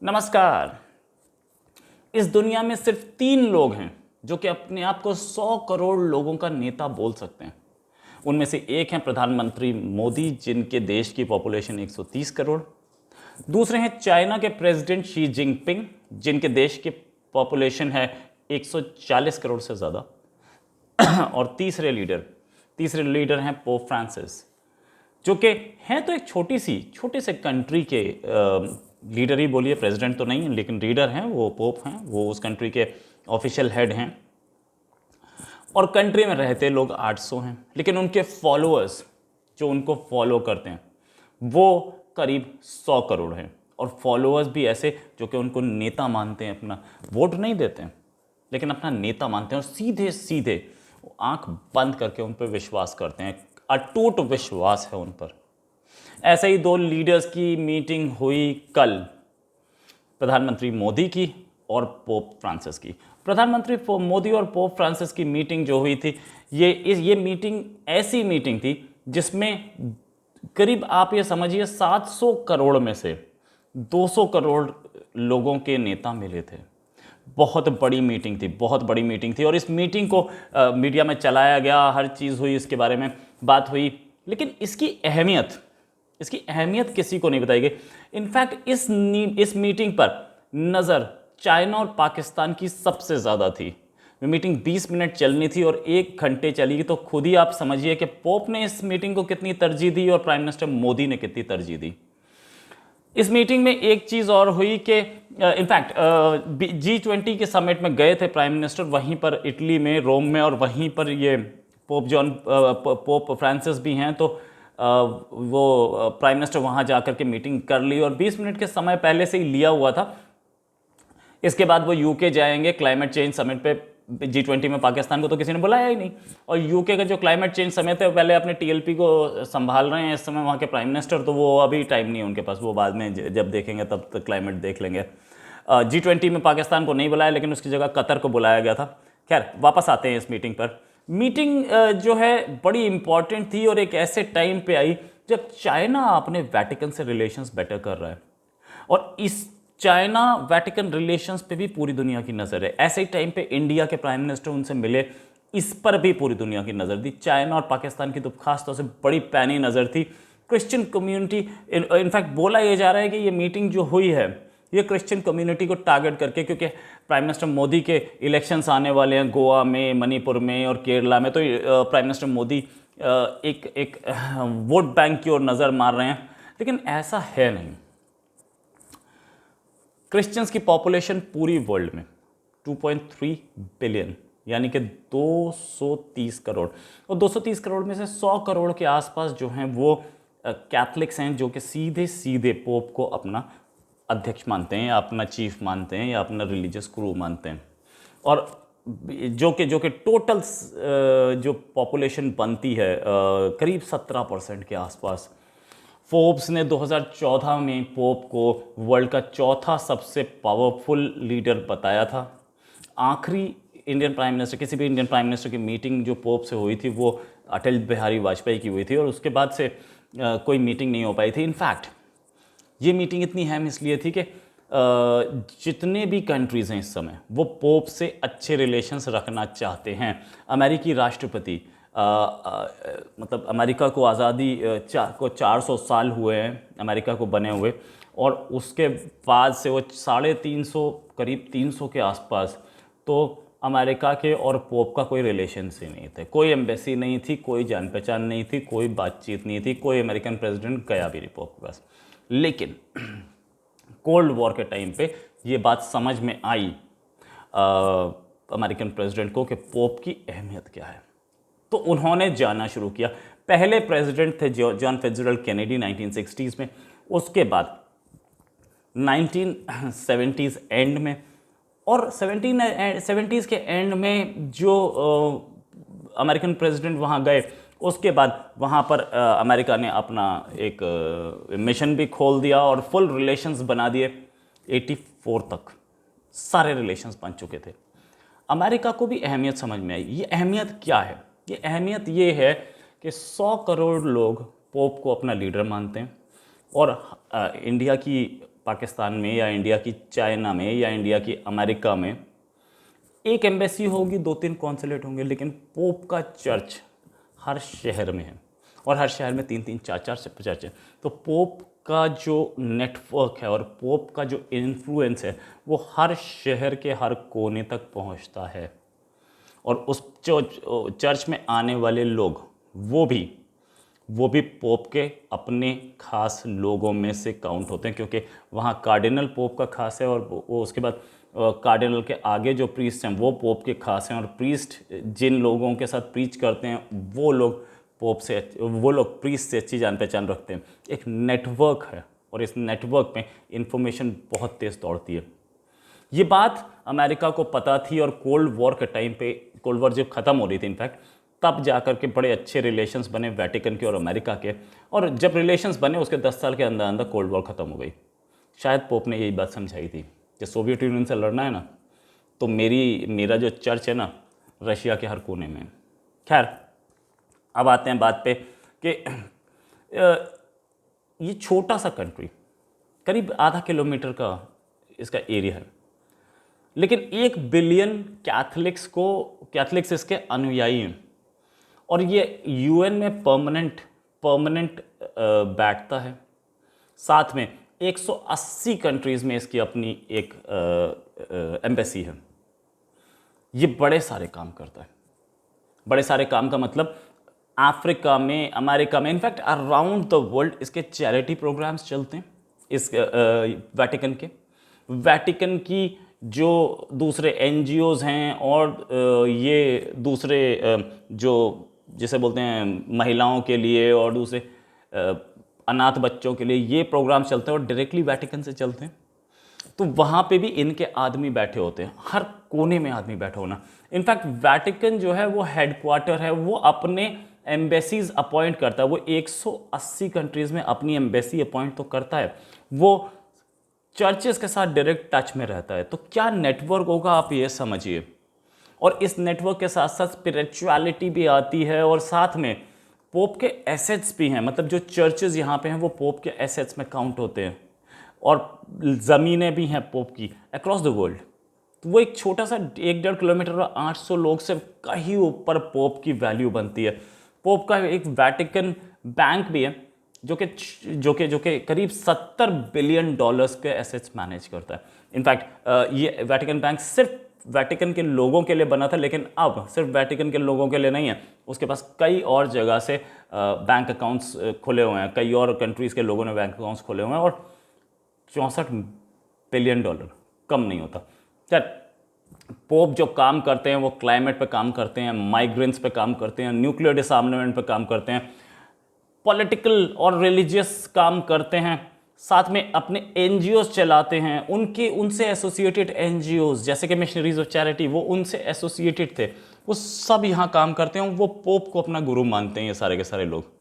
नमस्कार। इस दुनिया में सिर्फ 3 लोग हैं जो कि अपने आप को 100 करोड़ लोगों का नेता बोल सकते हैं। उनमें से एक हैं प्रधानमंत्री मोदी, जिनके देश की पॉपुलेशन 130 करोड़। दूसरे हैं चाइना के प्रेसिडेंट शी जिनपिंग, जिनके देश की पॉपुलेशन है 140 करोड़ से ज़्यादा। और तीसरे लीडर हैं पोप फ्रांसिस, जो कि हैं तो एक छोटे से कंट्री के लीडर ही बोलिए, प्रेसिडेंट तो नहीं है लेकिन लीडर हैं, वो पोप हैं, वो उस कंट्री के ऑफिशियल हेड हैं। और कंट्री में रहते लोग 800 हैं, लेकिन उनके फॉलोअर्स जो उनको फॉलो करते हैं वो करीब 100 करोड़ हैं। और फॉलोअर्स भी ऐसे जो कि उनको नेता मानते हैं, अपना वोट नहीं देते हैं लेकिन अपना नेता मानते हैं और सीधे सीधे आंख बंद करके उन पर विश्वास करते हैं। अटूट विश्वास है उन पर। ऐसे ही 2 लीडर्स की मीटिंग हुई कल, प्रधानमंत्री मोदी की और पोप फ्रांसिस की। प्रधानमंत्री मोदी और पोप फ्रांसिस की मीटिंग जो हुई थी, ये मीटिंग ऐसी मीटिंग थी जिसमें करीब आप ये समझिए 700 करोड़ में से 200 करोड़ लोगों के नेता मिले थे। बहुत बड़ी मीटिंग थी और इस मीटिंग को मीडिया में चलाया गया, हर चीज़ हुई, इसके बारे में बात हुई, लेकिन इसकी अहमियत किसी को नहीं बताई गई। इनफैक्ट इस मीटिंग पर नज़र चाइना और पाकिस्तान की सबसे ज़्यादा थी। मीटिंग 20 मिनट चलनी थी और 1 घंटे चली, तो खुद ही आप समझिए कि पोप ने इस मीटिंग को कितनी तरजीह दी और प्राइम मिनिस्टर मोदी ने कितनी तरजीह दी। इस मीटिंग में एक चीज़ और हुई कि इनफैक्ट G20 के समिट में गए थे प्राइम मिनिस्टर, वहीं पर इटली में, रोम में, और वहीं पर ये पोप फ्रांसिस भी हैं, तो वो प्राइम मिनिस्टर वहाँ जाकर के मीटिंग कर ली और 20 मिनट के समय पहले से ही लिया हुआ था। इसके बाद वो यूके जाएंगे क्लाइमेट चेंज समिट पे। G20 में पाकिस्तान को तो किसी ने बुलाया ही नहीं, और यूके का जो क्लाइमेट चेंज समिट है पहले अपने TLP को संभाल रहे हैं इस समय वहाँ के प्राइम मिनिस्टर, तो वो अभी टाइम नहीं है उनके पास, वो बाद में जब देखेंगे तब तक क्लाइमेट देख लेंगे। G20 में पाकिस्तान को नहीं बुलाया, लेकिन उसकी जगह कतर को बुलाया गया था। खैर, वापस आते हैं इस मीटिंग पर। मीटिंग जो है बड़ी इंपॉर्टेंट थी और एक ऐसे टाइम पे आई जब चाइना अपने वेटिकन से रिलेशंस बेटर कर रहा है, और इस चाइना वेटिकन रिलेशंस पे भी पूरी दुनिया की नज़र है। ऐसे ही टाइम पे इंडिया के प्राइम मिनिस्टर उनसे मिले, इस पर भी पूरी दुनिया की नज़र थी। चाइना और पाकिस्तान की तो खास तौर से बड़ी पैनी नज़र थी। क्रिश्चियन कम्युनिटी, इनफैक्ट बोला यह जा रहा है कि ये मीटिंग जो हुई है ये क्रिश्चियन कम्युनिटी को टारगेट करके, क्योंकि प्राइम मिनिस्टर मोदी के इलेक्शंस आने वाले हैं गोवा में, मणिपुर में और केरला में, तो प्राइम मिनिस्टर मोदी एक वोट बैंक की ओर नज़र मार रहे हैं, लेकिन ऐसा है नहीं। क्रिश्चियंस की पॉपुलेशन पूरी वर्ल्ड में 2.3 बिलियन, यानी कि 230 करोड़, और 230 करोड़ में से 100 करोड़ के आसपास जो हैं वो कैथलिक्स हैं, जो कि सीधे सीधे पोप को अपना अध्यक्ष मानते हैं या अपना चीफ मानते हैं या अपना रिलीजियस गुरु मानते हैं। और जो कि टोटल जो पॉपुलेशन बनती है करीब 17% के आसपास। फोर्ब्स ने 2014 में पोप को वर्ल्ड का चौथा सबसे पावरफुल लीडर बताया था। आखिरी इंडियन प्राइम मिनिस्टर, किसी भी इंडियन प्राइम मिनिस्टर की मीटिंग जो पोप से हुई थी वो अटल बिहारी वाजपेयी की हुई थी, और उसके बाद से कोई मीटिंग नहीं हो पाई थी। इनफैक्ट ये मीटिंग इतनी अहम इसलिए थी कि जितने भी कंट्रीज़ हैं इस समय वो पोप से अच्छे रिलेशंस रखना चाहते हैं। अमेरिकी राष्ट्रपति मतलब अमेरिका को आज़ादी को 400 साल हुए हैं अमेरिका को बने हुए, और उसके बाद से वो 350 करीब 300 के आसपास, तो अमेरिका के और पोप का कोई रिलेशंस ही नहीं थे, कोई एम्बेसी नहीं थी, कोई जान पहचान नहीं थी, कोई बातचीत नहीं थी, कोई अमेरिकन प्रेसिडेंट गया भी नहीं पोप के पास। लेकिन कोल्ड वॉर के टाइम पे ये बात समझ में आई अमेरिकन प्रेसिडेंट को कि पोप की अहमियत क्या है, तो उन्होंने जाना शुरू किया। पहले प्रेसिडेंट थे जॉन फिट्जजेरल्ड कैनेडी 1960s में, उसके बाद 1970s एंड में, और 70s के एंड में जो अमेरिकन प्रेसिडेंट वहाँ गए, उसके बाद वहाँ पर अमेरिका ने अपना एक मिशन भी खोल दिया और फुल रिलेशंस बना दिए। 84 तक सारे रिलेशंस बन चुके थे। अमेरिका को भी अहमियत समझ में आई। ये अहमियत क्या है? ये अहमियत ये है कि 100 करोड़ लोग पोप को अपना लीडर मानते हैं, और इंडिया की पाकिस्तान में या इंडिया की चाइना में या इंडिया की अमेरिका में एक एम्बेसी होगी, 2-3 कॉन्सुलेट होंगे, लेकिन पोप का चर्च हर शहर में है और हर शहर में 3-3 4-4 चर्च है। तो पोप का जो नेटवर्क है और पोप का जो इन्फ्लुएंस है वो हर शहर के हर कोने तक पहुंचता है। और उस चर्च में आने वाले लोग वो भी पोप के अपने खास लोगों में से काउंट होते हैं, क्योंकि वहाँ कार्डिनल पोप का खास है और वो उसके बाद कार्डिनल के आगे जो प्रीस्ट हैं वो पोप के खास हैं, और प्रीस्ट जिन लोगों के साथ प्रीच करते हैं वो लोग प्रीस्ट से अच्छी जान पहचान रखते हैं। एक नेटवर्क है और इस नेटवर्क में इंफॉर्मेशन बहुत तेज़ दौड़ती है। ये बात अमेरिका को पता थी और कोल्ड वॉर के टाइम पे, कोल्ड वॉर जब ख़त्म हो रही थी इनफैक्ट, तब जाकर के बड़े अच्छे रिलेशंस बने वेटिकन के और अमेरिका के, और जब रिलेशंस बने उसके 10 साल के अंदर अंदर कोल्ड वॉर ख़त्म हो गई। शायद पोप ने यही बात समझाई थी कि सोवियत यूनियन से लड़ना है ना, तो मेरा जो चर्च है ना रशिया के हर कोने में। खैर, अब आते हैं बात पे कि ये छोटा सा कंट्री, करीब आधा किलोमीटर का इसका एरिया है, लेकिन 1 बिलियन कैथलिक्स इसके अनुयायी हैं, और ये यूएन में परमानेंट बैठता है। साथ में 180 कंट्रीज़ में इसकी अपनी एक एम्बेसी है। ये बड़े सारे काम करता है। बड़े सारे काम का मतलब अफ्रीका में, अमेरिका में, इनफैक्ट अराउंड द वर्ल्ड इसके चैरिटी प्रोग्राम्स चलते हैं इस वेटिकन की जो दूसरे एनजीओज हैं और ये दूसरे जो जिसे बोलते हैं महिलाओं के लिए और दूसरे अनाथ बच्चों के लिए ये प्रोग्राम चलते हैं और डायरेक्टली वेटिकन से चलते हैं। तो वहाँ पे भी इनके आदमी बैठे होते हैं, हर कोने में आदमी बैठा होना। इनफैक्ट वेटिकन जो है वो हेडक्वार्टर है, वो अपने एम्बेसीज अपॉइंट करता है। वो 180 कंट्रीज़ में अपनी एम्बेसी अपॉइंट तो करता है, वो चर्चेस के साथ डायरेक्ट टच में रहता है। तो क्या नेटवर्क होगा आप ये समझिए। और इस नेटवर्क के साथ साथ स्पिरिचुअलिटी भी आती है और साथ में पोप के एसेट्स भी हैं, मतलब जो चर्चेस यहाँ पे हैं वो पोप के एसेट्स में काउंट होते हैं, और ज़मीनें भी हैं पोप की अक्रॉस द वर्ल्ड। तो वो एक छोटा सा 1-1.5 किलोमीटर और 800 लोग से कहीं ऊपर पोप की वैल्यू बनती है। पोप का एक वेटिकन बैंक भी है जो कि करीब $70 बिलियन के एसेट्स मैनेज करता है। इनफैक्ट ये वेटिकन बैंक सिर्फ वेटिकन के लोगों के लिए बना था, लेकिन अब सिर्फ वेटिकन के लोगों के लिए नहीं है, उसके पास कई और जगह से बैंक अकाउंट्स खुले हुए हैं, कई और कंट्रीज़ के लोगों ने बैंक अकाउंट्स खोले हुए हैं, और $64 बिलियन कम नहीं होता। खैर, पोप जो काम करते हैं वो क्लाइमेट पे काम करते हैं, माइग्रेंट्स पे काम करते हैं, न्यूक्लियर डिसआर्ममेंट पे काम करते हैं, पॉलिटिकल और रिलीजियस काम करते हैं, साथ में अपने एनजीओज चलाते हैं। उनसे एसोसिएटेड एनजीओज जैसे कि मिशनरीज ऑफ चैरिटी, वो उनसे एसोसिएटेड थे, वो सब यहाँ काम करते हैं। वो पोप को अपना गुरु मानते हैं ये सारे के सारे लोग।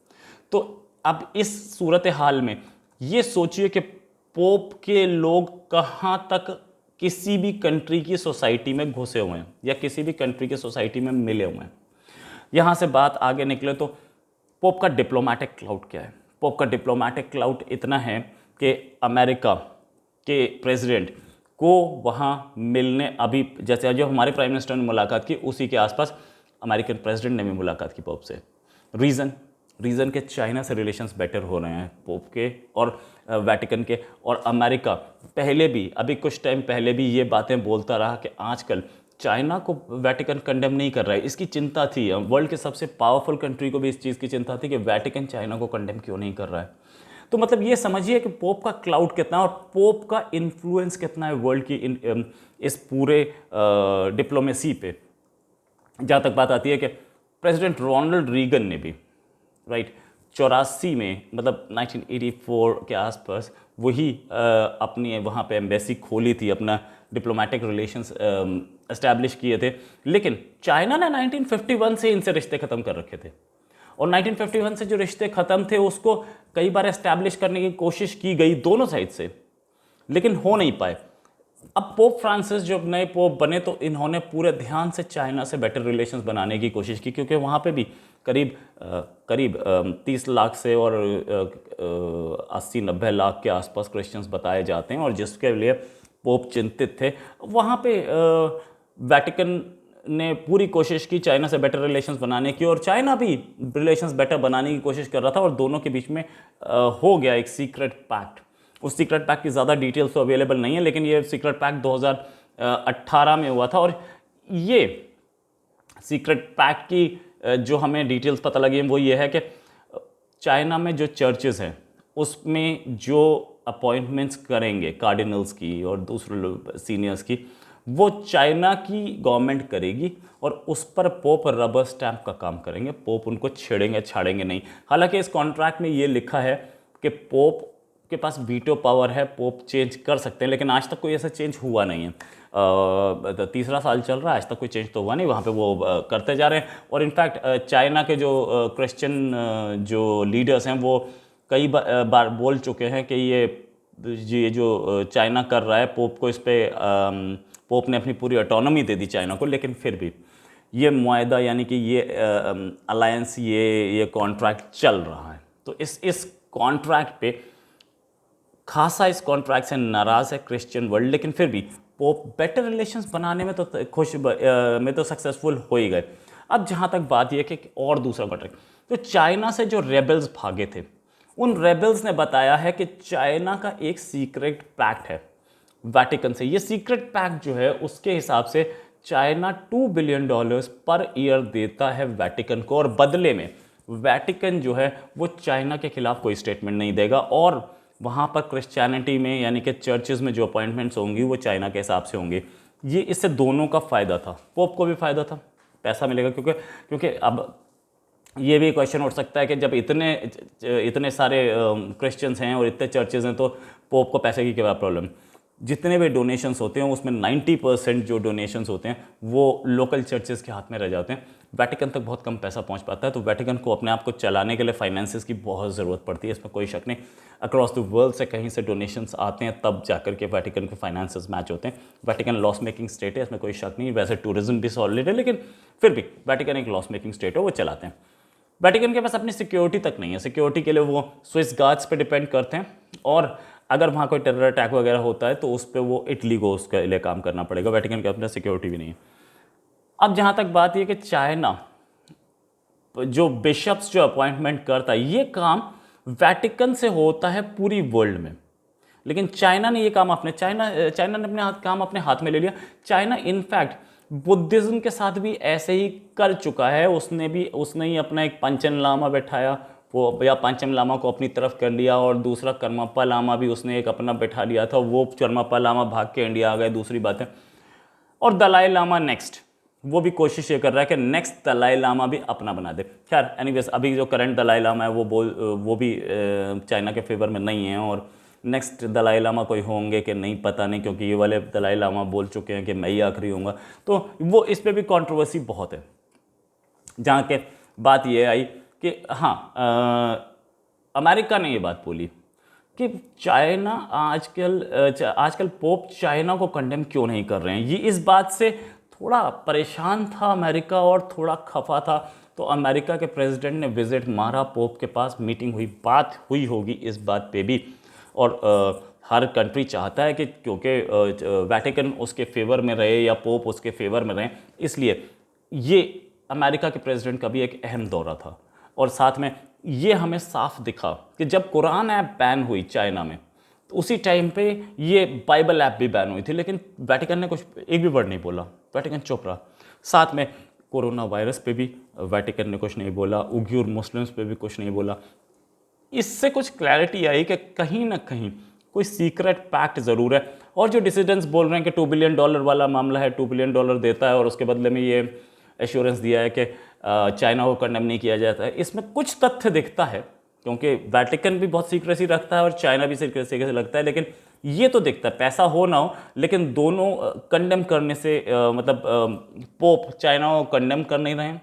तो अब इस सूरत हाल में ये सोचिए कि पोप के लोग कहाँ तक किसी भी कंट्री की सोसाइटी में घुसे हुए हैं या किसी भी कंट्री की सोसाइटी में मिले हुए हैं। यहाँ से बात आगे निकले तो पोप का डिप्लोमेटिक क्लाउड क्या है। पोप का डिप्लोमेटिक क्लाउड इतना है कि अमेरिका के प्रेसिडेंट को वहाँ मिलने, अभी जैसे जो हमारे प्राइम मिनिस्टर ने मुलाकात की उसी के आसपास अमेरिकन प्रेसिडेंट ने भी मुलाकात की पोप से। रीज़न के चाइना से रिलेशंस बेटर हो रहे हैं पोप के और वेटिकन के। और अमेरिका पहले भी, अभी कुछ टाइम पहले भी ये बातें बोलता रहा कि आजकल चाइना को वेटिकन कंडेम नहीं कर रहा है। इसकी चिंता थी, वर्ल्ड के सबसे पावरफुल कंट्री को भी इस चीज़ की चिंता थी कि वेटिकन चाइना को कंडेम क्यों नहीं कर रहा है। तो मतलब ये समझिए कि पोप का क्लाउड कितना और पोप का इन्फ्लुएंस कितना है वर्ल्ड की इस पूरे डिप्लोमेसी पे। जहाँ तक बात आती है कि प्रेसिडेंट रोनाल्ड रीगन ने भी 84 में, मतलब 1984 के आसपास वही अपनी वहाँ पे एम्बेसी खोली थी, अपना डिप्लोमेटिक रिलेशंस एस्टैब्लिश किए थे। लेकिन चाइना ने 1951 से इनसे रिश्ते ख़त्म कर रखे थे, और 1951 से जो रिश्ते ख़त्म थे उसको कई बार एस्टैब्लिश करने की कोशिश की गई दोनों साइड से, लेकिन हो नहीं पाए। अब पोप फ्रांसिस जब नए पोप बने तो इन्होंने पूरे ध्यान से चाइना से बेटर रिलेशंस बनाने की कोशिश की, क्योंकि वहाँ पे भी करीब 30 लाख से और 80-90 लाख के आसपास क्रिश्चियंस बताए जाते हैं, और जिसके लिए पोप चिंतित थे। वहाँ पे वेटिकन ने पूरी कोशिश की चाइना से बेटर रिलेशंस बनाने की, और चाइना भी रिलेशंस बेटर बनाने की कोशिश कर रहा था, और दोनों के बीच में हो गया एक सीक्रेट पैक्ट। उस सीक्रेट पैक्ट की ज़्यादा डिटेल्स तो अवेलेबल नहीं है, लेकिन ये सीक्रेट पैक्ट 2018 में हुआ था। और ये सीक्रेट पैक्ट की जो हमें डिटेल्स पता लगी वो ये है कि चाइना में जो चर्चेस हैं उसमें जो अपॉइंटमेंट्स करेंगे कार्डिनल्स की और दूसरे सीनियर्स की, वो चाइना की गवर्नमेंट करेगी, और उस पर पोप रबर स्टैंप का काम करेंगे। पोप उनको छेड़ेंगे छाड़ेंगे नहीं। हालांकि इस कॉन्ट्रैक्ट में ये लिखा है कि पोप के पास वीटो पावर है, पोप चेंज कर सकते हैं, लेकिन आज तक कोई ऐसा चेंज हुआ नहीं है। तीसरा साल चल रहा है, आज तक कोई चेंज तो हुआ नहीं। वहाँ पे वो करते जा रहे हैं। और इनफैक्ट चाइना के जो क्रिश्चियन जो लीडर्स हैं वो कई बार बोल चुके हैं कि ये जो चाइना कर रहा है पोप को, इस पर पोप ने अपनी पूरी ऑटोनॉमी दे दी चाइना को, लेकिन फिर भी ये मुआहदा यानी कि ये अलायंस, ये कॉन्ट्रैक्ट चल रहा है। तो इस कॉन्ट्रैक्ट पे खासा इस कॉन्ट्रैक्ट से नाराज़ है क्रिश्चियन वर्ल्ड, लेकिन फिर भी पोप बेटर रिलेशंस बनाने में तो सक्सेसफुल हो ही गए। अब जहाँ तक बात यह कि और दूसरा कॉन्ट्रैक्ट, तो चाइना से जो रेबल्स भागे थे, उन रेबल्स ने बताया है कि चाइना का एक सीक्रेट पैक्ट है वेटिकन से। ये सीक्रेट पैक्ट जो है उसके हिसाब से चाइना $2 बिलियन पर ईयर देता है वेटिकन को, और बदले में वेटिकन जो है वो चाइना के खिलाफ कोई स्टेटमेंट नहीं देगा, और वहाँ पर क्रिश्चियनिटी में यानी कि चर्चेज़ में जो अपॉइंटमेंट्स होंगी वो चाइना के हिसाब से होंगे। ये इससे दोनों का फ़ायदा था, पोप को भी फ़ायदा था, पैसा मिलेगा, क्योंकि अब ये भी क्वेश्चन उठ सकता है कि जब इतने सारे क्रिश्चियंस हैं और इतने चर्चेज़ हैं तो पोप को पैसे की क्या प्रॉब्लम। जितने भी डोनेशंस होते हैं उसमें 90% जो डोनेशंस होते हैं वो लोकल चर्चेज़ के हाथ में रह जाते हैं। वेटिकन तक बहुत कम पैसा पहुंच पाता है, तो वेटिकन को अपने आप को चलाने के लिए फाइनेंसेस की बहुत ज़रूरत पड़ती है, इसमें कोई शक नहीं। अक्रॉस द वर्ल्ड से कहीं से डोनेशंस आते हैं तब जाकर के वेटिकन के फाइनेंसेस मैच होते हैं। वेटिकन लॉस मेकिंग स्टेट है, इसमें कोई शक नहीं। वैसे टूरिज्म भी सॉलिड है, लेकिन फिर भी वेटिकन एक लॉस मेकिंग स्टेट है, वो चलाते हैं। वेटिकन के पास अपनी सिक्योरिटी तक नहीं है, सिक्योरिटी के लिए वो स्विस गार्ड्स पे डिपेंड करते हैं, और अगर वहाँ कोई टेरर अटैक वगैरह होता है तो उस पर वो इटली को उसके लिए काम करना पड़ेगा। वेटिकन के अपना सिक्योरिटी भी नहीं है। अब जहाँ तक बात ये कि चाइना जो बिशप्स जो अपॉइंटमेंट करता है, ये काम वेटिकन से होता है पूरी वर्ल्ड में, लेकिन चाइना ने ये काम चाइना ने अपने काम अपने हाथ में ले लिया। चाइना इनफैक्ट बुद्धिज्म के साथ भी ऐसे ही कर चुका है। उसने ही अपना एक पंचन लामा बैठाया, वो या पंचम लामा को अपनी तरफ कर लिया, और दूसरा करमप्पा लामा भी उसने एक अपना बैठा लिया था। वो करमप्पा लामा भाग के इंडिया आ गए, दूसरी बात है। और दलाई लामा नेक्स्ट, वो भी कोशिश ये कर रहा है कि नेक्स्ट दलाई लामा भी अपना बना दे। खैर एनीवेज, अभी जो करंट दलाई लामा है वो भी चाइना के फेवर में नहीं है, और नेक्स्ट दलाई लामा कोई होंगे कि नहीं पता नहीं, क्योंकि ये वाले दलाई लामा बोल चुके हैं कि मैं ही आखिरी होऊंगा। तो वो इस पर भी कंट्रोवर्सी बहुत है। जहाँ के बात ये आई कि हाँ, अमेरिका ने ये बात बोली कि चाइना आजकल पोप चाइना को कंडेम क्यों नहीं कर रहे हैं। ये इस बात से थोड़ा परेशान था अमेरिका और थोड़ा खफा था। तो अमेरिका के प्रेसिडेंट ने विजिट मारा पोप के पास, मीटिंग हुई, बात हुई होगी इस बात पे भी। और हर कंट्री चाहता है कि क्योंकि वेटिकन उसके फेवर में रहे या पोप उसके फेवर में रहे, इसलिए ये अमेरिका के प्रेसिडेंट का भी एक अहम दौरा था। और साथ में ये हमें साफ दिखा कि जब कुरान ऐप बैन हुई चाइना में, तो उसी टाइम पे ये बाइबल ऐप भी बैन हुई थी, लेकिन वेटिकन ने कुछ एक भी वर्ड नहीं बोला, वेटिकन चुप रहा। साथ में कोरोना वायरस पे भी वेटिकन ने कुछ नहीं बोला, उग्यूर मुस्लिम्स पे भी कुछ नहीं बोला। इससे कुछ क्लैरिटी आई कि कहीं ना कहीं कोई सीक्रेट पैक्ट ज़रूर है। और जो डिसिडेंट्स बोल रहे हैं कि $2 बिलियन वाला मामला है, $2 बिलियन देता है और उसके बदले में ये एश्योरेंस दिया है कि चाइना को कंडेम नहीं किया जाता है, इसमें कुछ तथ्य दिखता है, क्योंकि वेटिकन भी बहुत सीक्रेसी रखता है और चाइना भी सीक्रेसी लगता है। लेकिन ये तो दिखता है, पैसा हो ना हो, लेकिन दोनों कंडेम करने से पोप चाइना को कंडेम कर नहीं रहे हैं,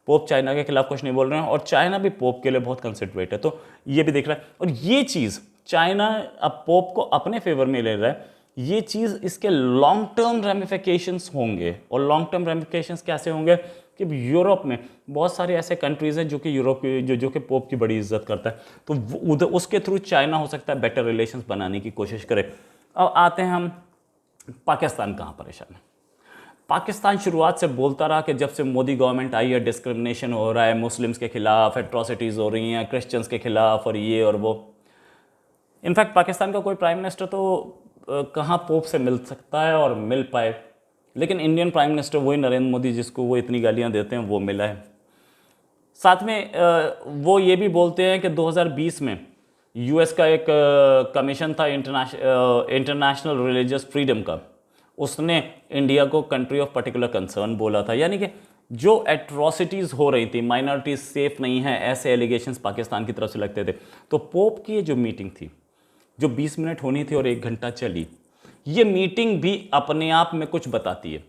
पोप चाइना के खिलाफ कुछ नहीं बोल रहे हैं, और चाइना भी पोप के लिए बहुत कंसिडरेट है। तो ये भी दिख रहा है। और ये चीज़ चाइना अब पोप को अपने फेवर में ले रहा है, ये चीज़ इसके लॉन्ग टर्म रेमिफिकेशंस होंगे। और लॉन्ग टर्म रेमिफिकेशंस कैसे होंगे कि यूरोप में बहुत सारे ऐसे कंट्रीज़ हैं जो कि यूरोप जो कि पोप की बड़ी इज्जत करता है, तो उधर उसके थ्रू चाइना हो सकता है बेटर रिलेशंस बनाने की कोशिश करे। अब आते हैं हम, पाकिस्तान कहाँ परेशान है। पाकिस्तान शुरुआत से बोलता रहा कि जब से मोदी गवर्नमेंट आई है डिस्क्रिमिनेशन हो रहा है, मुस्लिम्स के खिलाफ एट्रॉसिटीज़ हो रही हैं, क्रिश्चियंस के खिलाफ और ये और वो। इनफैक्ट पाकिस्तान का कोई प्राइम मिनिस्टर तो कहाँ पोप से मिल सकता है और मिल पाए, लेकिन इंडियन प्राइम मिनिस्टर वही नरेंद्र मोदी जिसको वो इतनी गालियाँ देते हैं वो मिला है। साथ में वो ये भी बोलते हैं कि 2020 में यूएस का एक कमीशन था इंटरनेशनल रिलीजियस फ्रीडम का, उसने इंडिया को कंट्री ऑफ पर्टिकुलर कंसर्न बोला था। यानी कि जो एट्रॉसिटीज़ हो रही थी, माइनॉरिटीज सेफ नहीं है, ऐसे एलिगेशंस पाकिस्तान की तरफ से लगते थे। तो पोप की ये जो मीटिंग थी, जो 20 मिनट होनी थी और 1 घंटा चली, ये मीटिंग भी अपने आप में कुछ बताती है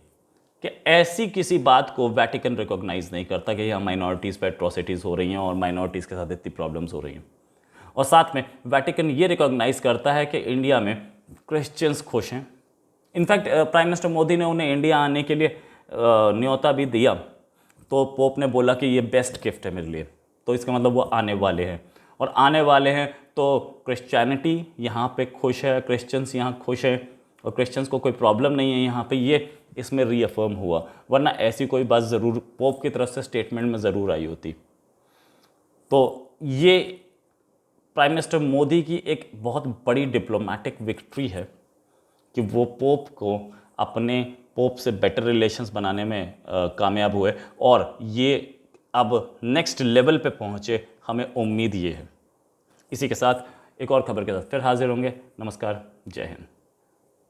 कि ऐसी किसी बात को वेटिकन रिकॉग्नाइज नहीं करता कि यहाँ माइनॉरिटीज़ पर एट्रॉसिटीज़ हो रही हैं और माइनॉरिटीज़ के साथ इतनी प्रॉब्लम्स हो रही हैं। और साथ में वेटिकन ये रिकॉग्नाइज करता है कि इंडिया में क्रिश्चियंस खुश हैं। इनफैक्ट प्राइम मिनिस्टर मोदी ने उन्हें इंडिया आने के लिए न्योता भी दिया, तो पोप ने बोला कि ये बेस्ट गिफ्ट है मेरे लिए, तो इसका मतलब वो आने वाले हैं। और आने वाले हैं तो क्रिश्चियनिटी यहाँ पे खुश है, क्रिश्चियंस यहाँ खुश हैं और क्रिश्चियंस को कोई प्रॉब्लम नहीं है यहाँ पे, ये इसमें रीअफर्म हुआ। वरना ऐसी कोई बात ज़रूर पोप की तरफ से स्टेटमेंट में ज़रूर आई होती। तो ये प्राइम मिनिस्टर मोदी की एक बहुत बड़ी डिप्लोमेटिक विक्ट्री है कि वो पोप को अपने पोप से बेटर रिलेशंस बनाने में कामयाब हुए और ये अब नेक्स्ट लेवल पे पहुँचे, हमें उम्मीद ये है। इसी के साथ एक और खबर के साथ फिर हाजिर होंगे। नमस्कार, जय हिंद।